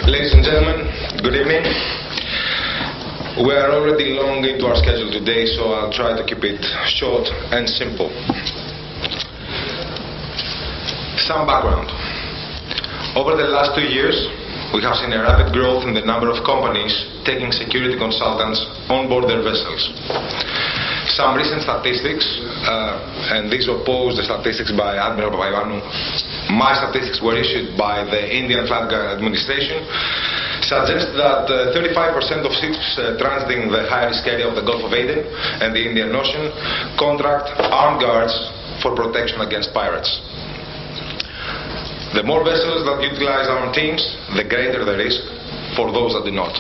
Ladies and gentlemen, good evening. We are already long into our schedule today, so I'll try to keep it short and simple. Some background. Over the last 2 years, we have seen a rapid growth in the number of companies taking security consultants on board their vessels. Some recent statistics, and these oppose the statistics by Admiral Papayanu. My statistics were issued by the Indian Flag Administration, suggest that 35% of ships transiting the high-risk area of the Gulf of Aden and the Indian Ocean contract armed guards for protection against pirates. The more vessels that utilize armed teams, the greater the risk for those that do not.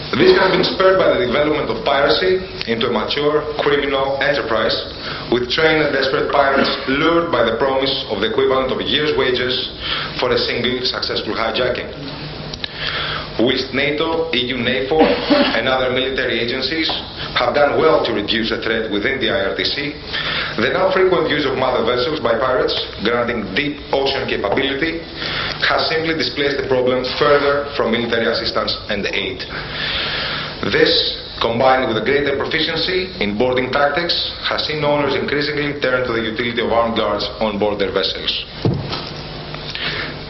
This has been spurred by the development of piracy into a mature criminal enterprise, with trained and desperate pirates lured by the promise of the equivalent of a year's wages for a single successful hijacking. Whilst NATO, EU NAVFOR and other military agencies have done well to reduce the threat within the IRTC, the now frequent use of mother vessels by pirates, granting deep ocean capability, has simply displaced the problem further from military assistance and aid. This, combined with a greater proficiency in boarding tactics, has seen owners increasingly turn to the utility of armed guards on board their vessels.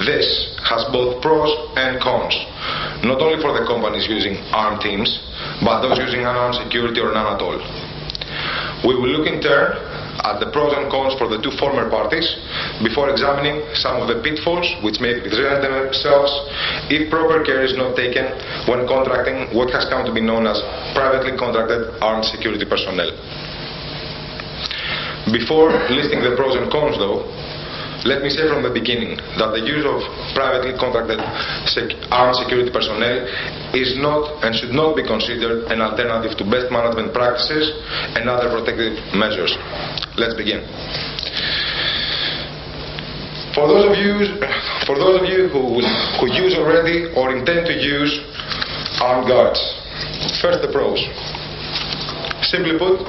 This has both pros and cons, not only for the companies using armed teams, but those using unarmed security or none at all. We will look in turn at the pros and cons for the two former parties before examining some of the pitfalls which may present themselves if proper care is not taken when contracting what has come to be known as privately contracted armed security personnel. Before listing the pros and cons, though, let me say from the beginning that the use of privately contracted armed security personnel is not and should not be considered an alternative to best management practices and other protective measures. Let's begin. For those of you who use already or intend to use armed guards, first the pros. Simply put,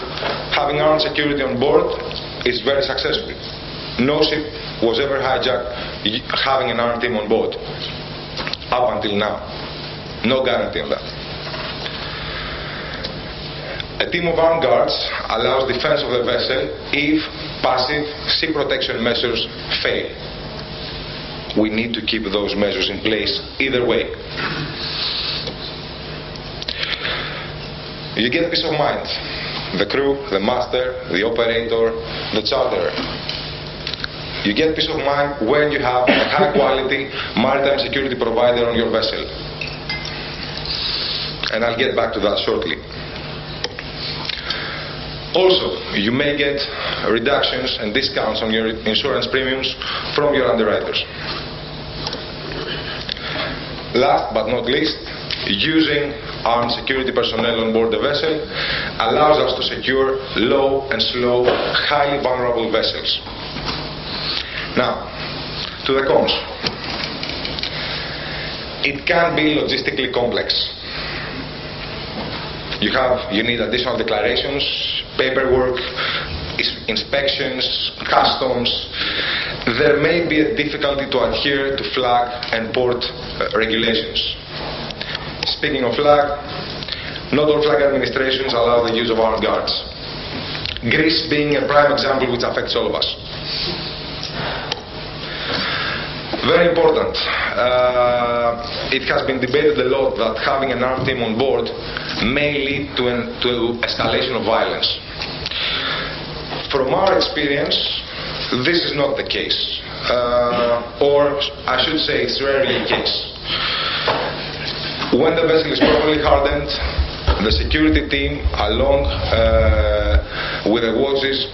having armed security on board is very successful. No ship was ever hijacked having an armed team on board, up until now. No guarantee on that. A team of armed guards allows defense of the vessel if passive sea protection measures fail. We need to keep those measures in place either way. You get peace of mind. The crew, the master, the operator, the charterer. You get peace of mind when you have a high-quality maritime security provider on your vessel. And I'll get back to that shortly. Also, you may get reductions and discounts on your insurance premiums from your underwriters. Last but not least, using armed security personnel on board the vessel allows us to secure low and slow, highly vulnerable vessels. Now, to the cons. It can be logistically complex. You need additional declarations, paperwork, inspections, customs. There may be a difficulty to adhere to flag and port regulations. Speaking of flag, not all flag administrations allow the use of armed guards. Greece being a prime example which affects all of us. Very important. It has been debated a lot that having an armed team on board may lead to escalation of violence. From our experience, this is not the case. Or I should say it's rarely the case. When the vessel is properly hardened, the security team, along with the watches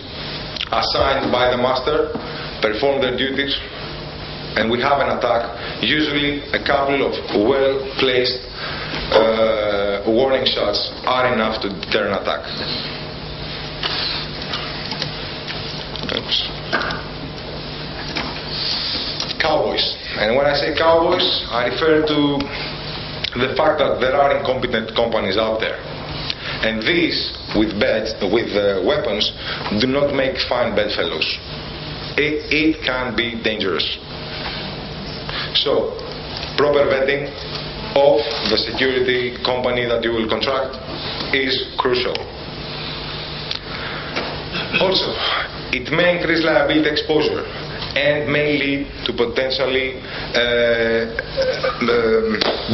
assigned by the master, perform their duties, and we have an attack. Usually a couple of well-placed warning shots are enough to deter an attack. Oops. Cowboys. And when I say cowboys, I refer to the fact that there are incompetent companies out there. And these, with weapons, do not make fine bedfellows. It can be dangerous. So, proper vetting of the security company that you will contract is crucial. Also, it may increase liability exposure and may lead to potentially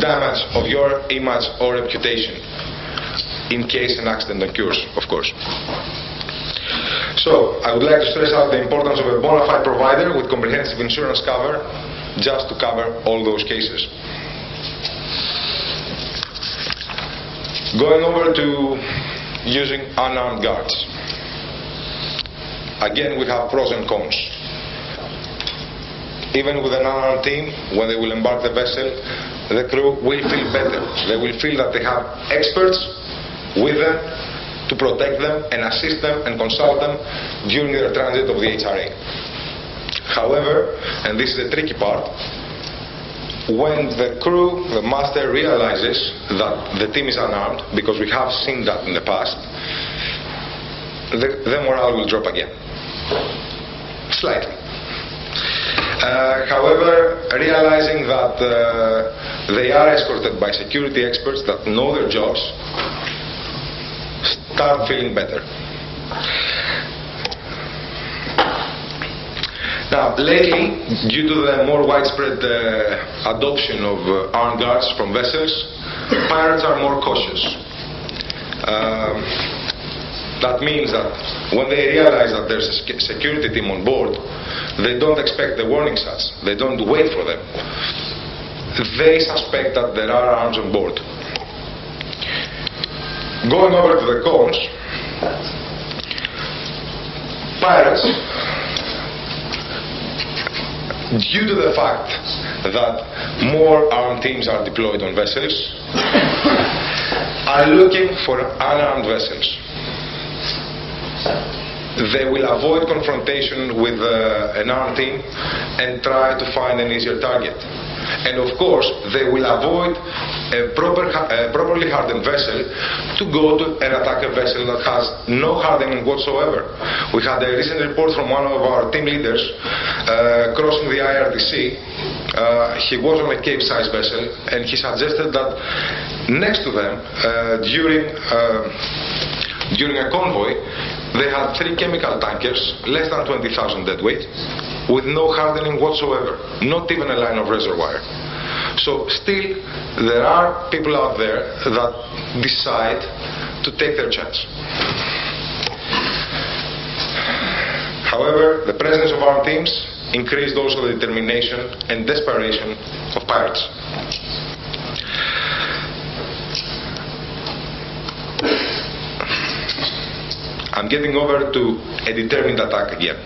damage of your image or reputation in case an accident occurs, of course. So, I would like to stress out the importance of a bona fide provider with comprehensive insurance cover, just to cover all those cases. Going over to using unarmed guards. Again, we have pros and cons. Even with an unarmed team, when they will embark the vessel, the crew will feel better. They will feel that they have experts with them to protect them and assist them and consult them during their transit of the HRA. However, and this is the tricky part, when the crew, the master, realizes that the team is unarmed, because we have seen that in the past, the morale will drop again. Slightly. However, realizing that they are escorted by security experts that know their jobs, start feeling better. Now, lately, due to the more widespread adoption of armed guards from vessels, pirates are more cautious. That means that when they realize that there's a security team on board, they don't expect the warning shots. They don't wait for them. They suspect that there are arms on board. Going over to the cons, pirates, due to the fact that more armed teams are deployed on vessels, are looking for unarmed vessels. They will avoid confrontation with an armed team and try to find an easier target. And of course, they will avoid a properly hardened vessel to go to and attack a vessel that has no hardening whatsoever. We had a recent report from one of our team leaders crossing the IRTC. He was on a Cape-size vessel, and he suggested that next to them, during a convoy, they had 3 chemical tankers, less than 20,000 deadweight, with no hardening whatsoever, not even a line of razor wire. So still, there are people out there that decide to take their chance. However, the presence of armed teams increased also the determination and desperation of pirates. I'm getting over to a determined attack again.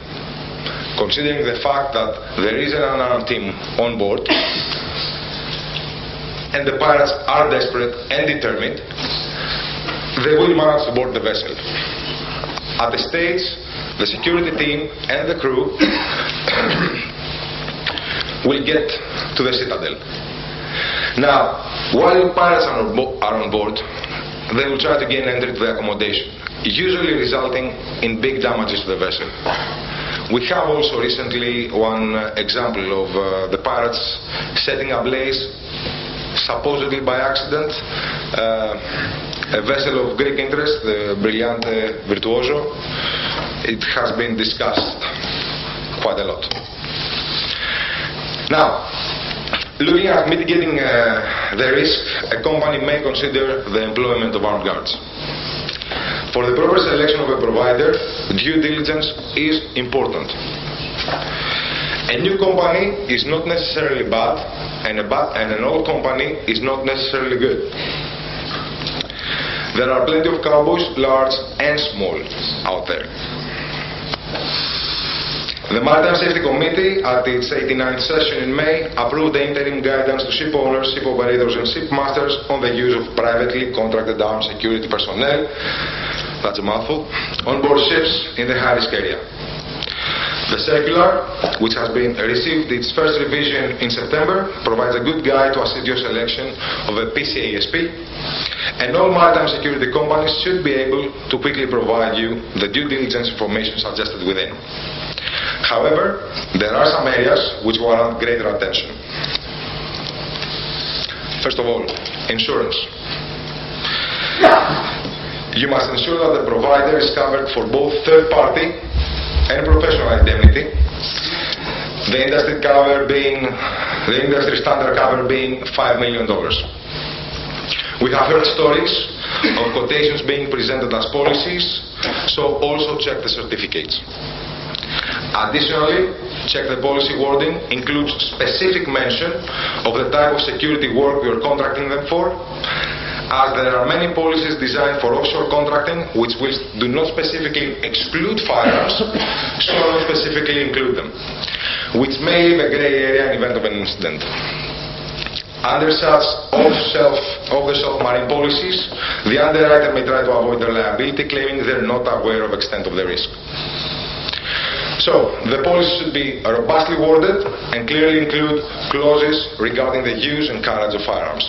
Considering the fact that there is an unarmed team on board and the pirates are desperate and determined, they will manage to board the vessel. At the stage, the security team and the crew will get to the citadel. Now, while pirates are on board, they will try to gain entry to the accommodation, usually resulting in big damages to the vessel. We have also recently one example of the pirates setting ablaze, supposedly by accident, a vessel of Greek interest, the Brillante Virtuoso. It has been discussed quite a lot. Now, looking at mitigating the risk, a company may consider the employment of armed guards. For the proper selection of a provider, due diligence is important. A new company is not necessarily bad, and an old company is not necessarily good. There are plenty of cowboys, large and small, out there. The Maritime Safety Committee, at its 89th session in May, approved the interim guidance to ship owners, ship operators and ship masters on the use of privately contracted armed security personnel, that's a mouthful, on board ships in the high-risk area. The circular, which has been received its first revision in September, provides a good guide to assist your selection of a PCASP, and all maritime security companies should be able to quickly provide you the due diligence information suggested within. However, there are some areas which warrant greater attention. First of all, insurance. You must ensure that the provider is covered for both third-party and professional indemnity. The industry standard cover being $5 million. We have heard stories of quotations being presented as policies, so also check the certificates. Additionally, check the policy wording includes specific mention of the type of security work you are contracting them for, as there are many policies designed for offshore contracting which do not specifically exclude firearms, so not specifically include them, which may leave a grey area in event of an incident. Under such off-the-shelf marine policies, the underwriter may try to avoid their liability, claiming they're not aware of the extent of the risk. So, the policy should be robustly worded and clearly include clauses regarding the use and carriage of firearms.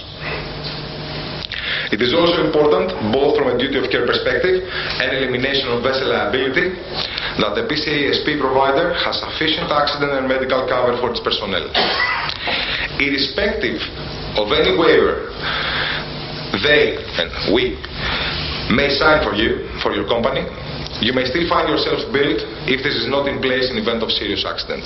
It is also important, both from a duty of care perspective and elimination of vessel liability, that the PCASP provider has sufficient accident and medical cover for its personnel. Irrespective of any waiver they and we may sign for you, for your company, you may still find yourself billed if this is not in place in event of serious accident.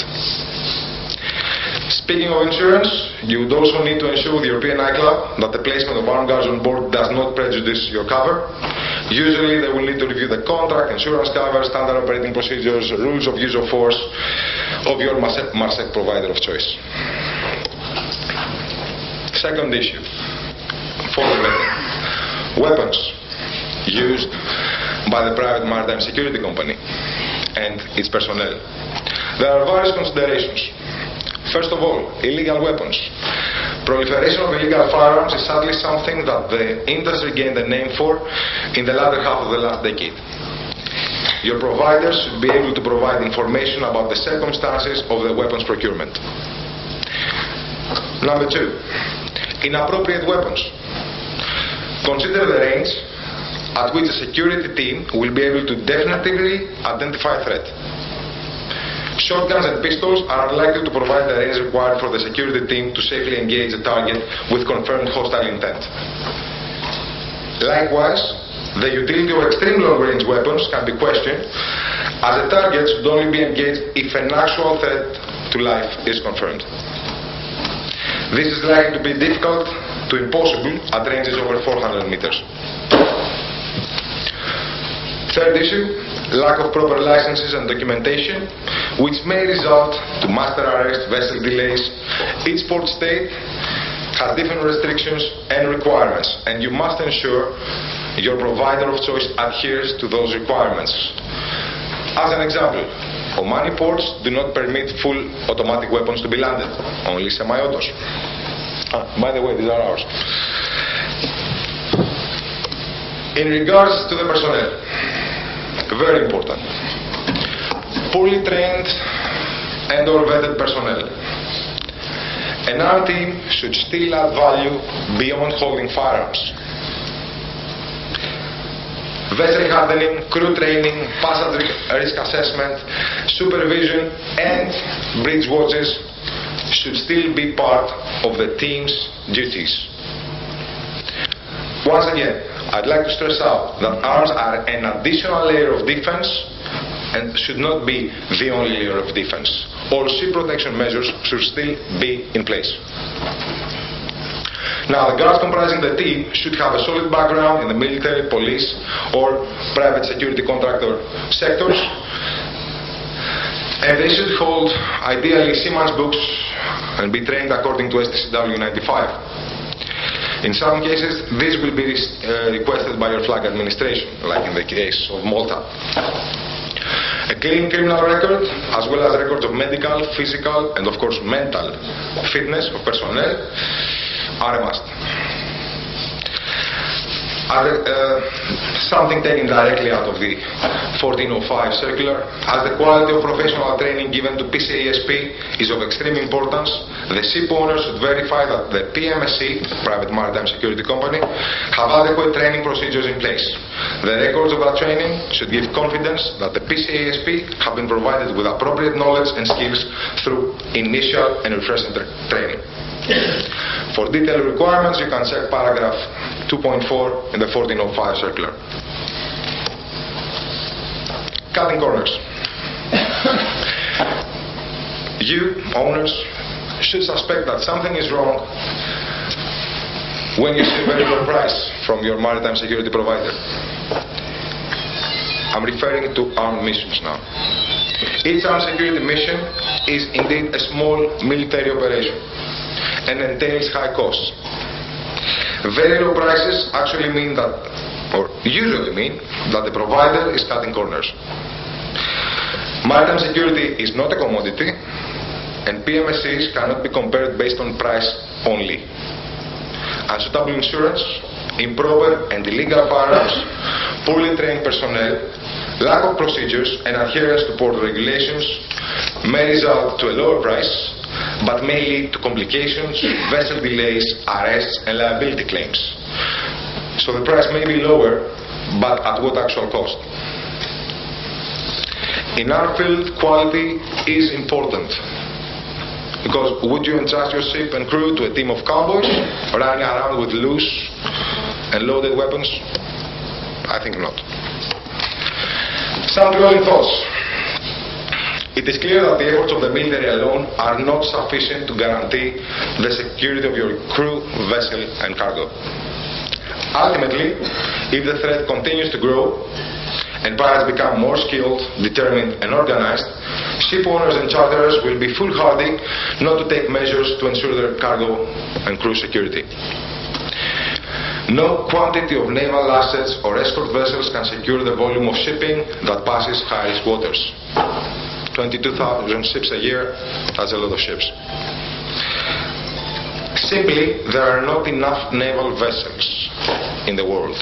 Speaking of insurance, you would also need to ensure with European ICLA that the placement of armed guards on board does not prejudice your cover. Usually they will need to review the contract, insurance cover, standard operating procedures, rules of use of force of your MARSEC provider of choice. Second issue, forward vetting. Weapons used by the private maritime security company and its personnel. There are various considerations. First of all, illegal weapons. Proliferation of illegal firearms is sadly something that the industry gained a name for in the latter half of the last decade. Your providers should be able to provide information about the circumstances of the weapons procurement. Number two, inappropriate weapons. Consider the range at which a security team will be able to definitively identify a threat. Shotguns and pistols are unlikely to provide the range required for the security team to safely engage a target with confirmed hostile intent. Likewise, the utility of extreme long-range weapons can be questioned, as the target should only be engaged if an actual threat to life is confirmed. This is likely to be difficult to impossible at ranges over 400 meters. Third issue, lack of proper licenses and documentation, which may result to master arrest, vessel delays. Each port state has different restrictions and requirements, and you must ensure your provider of choice adheres to those requirements. As an example, Omani ports do not permit full automatic weapons to be landed, only semi-autos. By the way, these are ours. In regards to the personnel, very important. Poorly trained and or vetted personnel. An armed team should still add value beyond holding firearms. Vessel handling, crew training, passenger risk assessment, supervision and bridge watches should still be part of the team's duties. Once again, I'd like to stress out that arms are an additional layer of defense and should not be the only layer of defense. All sea protection measures should still be in place. Now, the guards comprising the team should have a solid background in the military, police, or private security contractor sectors, and they should hold, ideally, seaman's books and be trained according to STCW 95. In some cases, this will be requested by your flag administration, like in the case of Malta. A clean criminal record, as well as records of medical, physical, and of course mental fitness of personnel are a must. Something taken directly out of the 1405 circular, as the quality of professional training given to PCASP is of extreme importance, the ship owner should verify that the PMSC, Private Maritime Security Company, have adequate training procedures in place. The records of that training should give confidence that the PCASP have been provided with appropriate knowledge and skills through initial and refresher training. For detailed requirements, you can check paragraph 2.4 in the 1405 circular. Cutting corners. You, owners, should suspect that something is wrong when you see a very low price from your maritime security provider. I'm referring to armed missions now. Each armed security mission is indeed a small military operation and entails high costs. Very low prices actually mean that, or usually mean, that the provider is cutting corners. Maritime security is not a commodity, and PMSCs cannot be compared based on price only. Unsuitable insurance, improper and illegal firearms, poorly trained personnel, lack of procedures and adherence to port regulations may result to a lower price, but may lead to complications, vessel delays, arrests and liability claims. So the price may be lower, but at what actual cost? In our field, quality is important. Because would you entrust your ship and crew to a team of cowboys running around with loose and loaded weapons? I think not. Some closing thoughts. It is clear that the efforts of the military alone are not sufficient to guarantee the security of your crew, vessel and cargo. Ultimately, if the threat continues to grow and pirates become more skilled, determined and organized, ship owners and charterers will be foolhardy not to take measures to ensure their cargo and crew security. No quantity of naval assets or escort vessels can secure the volume of shipping that passes high-risk waters. 22,000 ships a year, that's a lot of ships. Simply, there are not enough naval vessels in the world.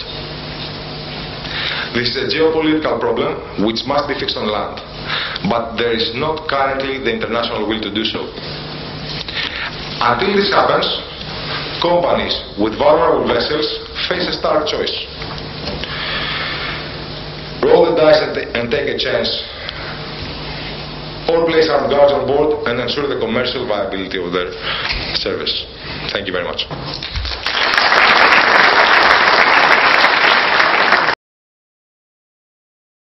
This is a geopolitical problem which must be fixed on land, but there is not currently the international will to do so. Until this happens, companies with vulnerable vessels face a stark choice. Roll the dice and take a chance, or place armed guards on board and ensure the commercial viability of their service. Thank you very much.